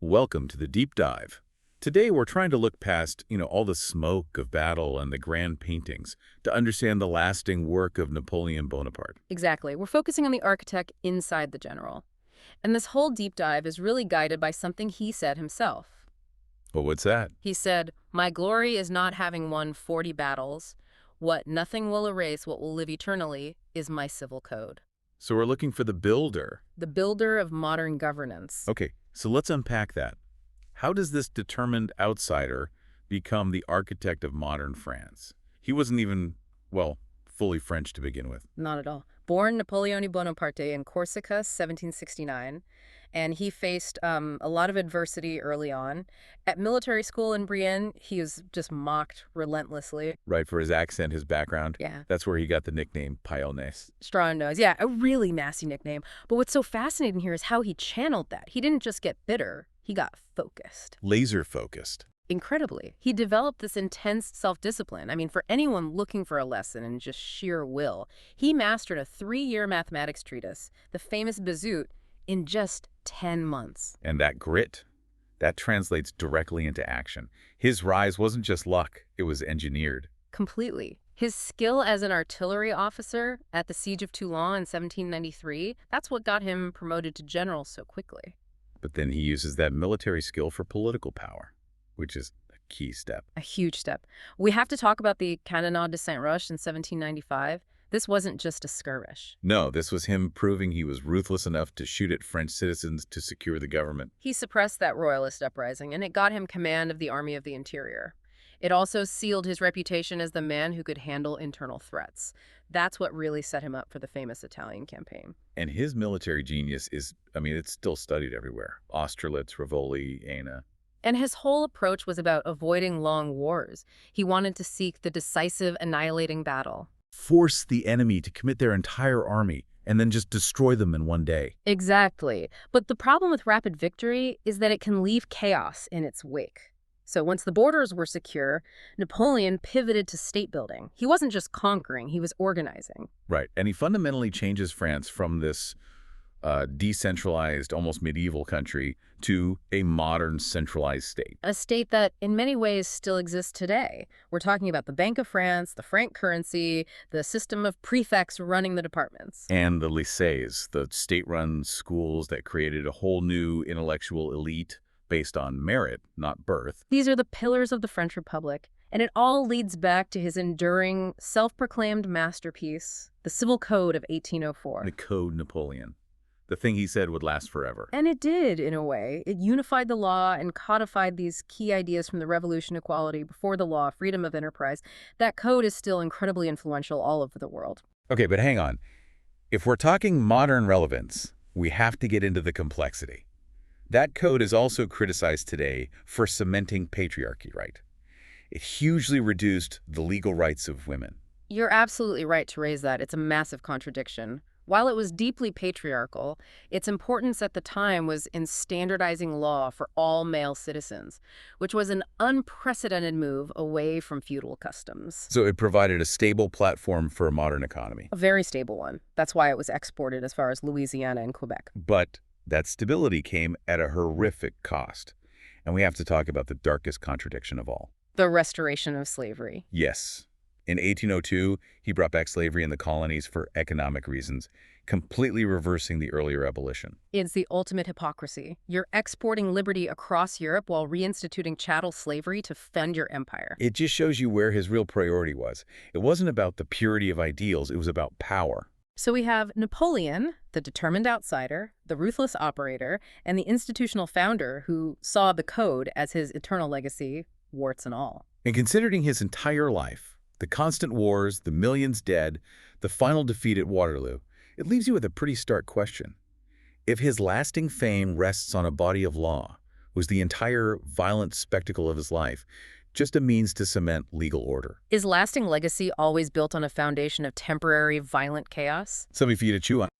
Welcome to the deep dive. Today we're trying to look past, all the smoke of battle and the grand paintings to understand the lasting work of Napoleon Bonaparte. Exactly. We're focusing on the architect inside the general. And this whole deep dive is really guided by something he said himself. Well, what's that? He said, "My glory is not having won 40 battles. What nothing will erase, what will live eternally, is my civil code." So we're looking for the builder. The builder of modern governance. Okay, so let's unpack that. How does this determined outsider become the architect of modern France? He wasn't even, fully French to begin with. Not at all. Born Napoleon Bonaparte in Corsica, 1769, and he faced a lot of adversity early on. At military school in Brienne, he was just mocked relentlessly. Right, for his accent, his background. Yeah. That's where he got the nickname Payonnaise. Strong nose. Yeah, a really nasty nickname. But what's so fascinating here is how he channeled that. He didn't just get bitter, he got focused. Laser focused. Incredibly. He developed this intense self-discipline. I mean, for anyone looking for a lesson in just sheer will, he mastered a 3-year mathematics treatise, the famous Bezout, in just 10 months. And that grit, that translates directly into action. His rise wasn't just luck, it was engineered. Completely. His skill as an artillery officer at the Siege of Toulon in 1793, that's what got him promoted to general so quickly. But then he uses that military skill for political power, which is a key step. A huge step. We have to talk about the Canonnade de Saint-Roch in 1795. This wasn't just a skirmish. No, this was him proving he was ruthless enough to shoot at French citizens to secure the government. He suppressed that royalist uprising, and it got him command of the Army of the Interior. It also sealed his reputation as the man who could handle internal threats. That's what really set him up for the famous Italian campaign. And his military genius is, it's still studied everywhere. Austerlitz, Rivoli, Jena. And his whole approach was about avoiding long wars. He wanted to seek the decisive, annihilating battle. Force the enemy to commit their entire army and then just destroy them in one day. Exactly. But the problem with rapid victory is that it can leave chaos in its wake. So once the borders were secure, Napoleon pivoted to state building. He wasn't just conquering, he was organizing. Right, and he fundamentally changes France from this decentralized, almost medieval country to a modern centralized state. A state that in many ways still exists today. We're talking about the Bank of France, the franc currency, the system of prefects running the departments. And the lycées, the state-run schools that created a whole new intellectual elite based on merit, not birth. These are the pillars of the French Republic, and it all leads back to his enduring, self-proclaimed masterpiece, the Civil Code of 1804. The Code Napoleon. The thing he said would last forever. And it did, in a way. It unified the law and codified these key ideas from the Revolution: equality before the law, freedom of enterprise. That code is still incredibly influential all over the world. Okay, but hang on. If we're talking modern relevance, we have to get into the complexity. That code is also criticized today for cementing patriarchy, right? It hugely reduced the legal rights of women. You're absolutely right to raise that. It's a massive contradiction. While it was deeply patriarchal, its importance at the time was in standardizing law for all male citizens, which was an unprecedented move away from feudal customs. So it provided a stable platform for a modern economy. A very stable one. That's why it was exported as far as Louisiana and Quebec. But that stability came at a horrific cost. And we have to talk about the darkest contradiction of all. The restoration of slavery. Yes. In 1802, he brought back slavery in the colonies for economic reasons, completely reversing the earlier abolition. It's the ultimate hypocrisy. You're exporting liberty across Europe while reinstituting chattel slavery to fund your empire. It just shows you where his real priority was. It wasn't about the purity of ideals, it was about power. So we have Napoleon, the determined outsider, the ruthless operator, and the institutional founder who saw the code as his eternal legacy, warts and all. And considering his entire life, the constant wars, the millions dead, the final defeat at Waterloo, it leaves you with a pretty stark question. If his lasting fame rests on a body of law, was the entire violent spectacle of his life just a means to cement legal order? Is lasting legacy always built on a foundation of temporary, violent chaos? Something for you to chew on.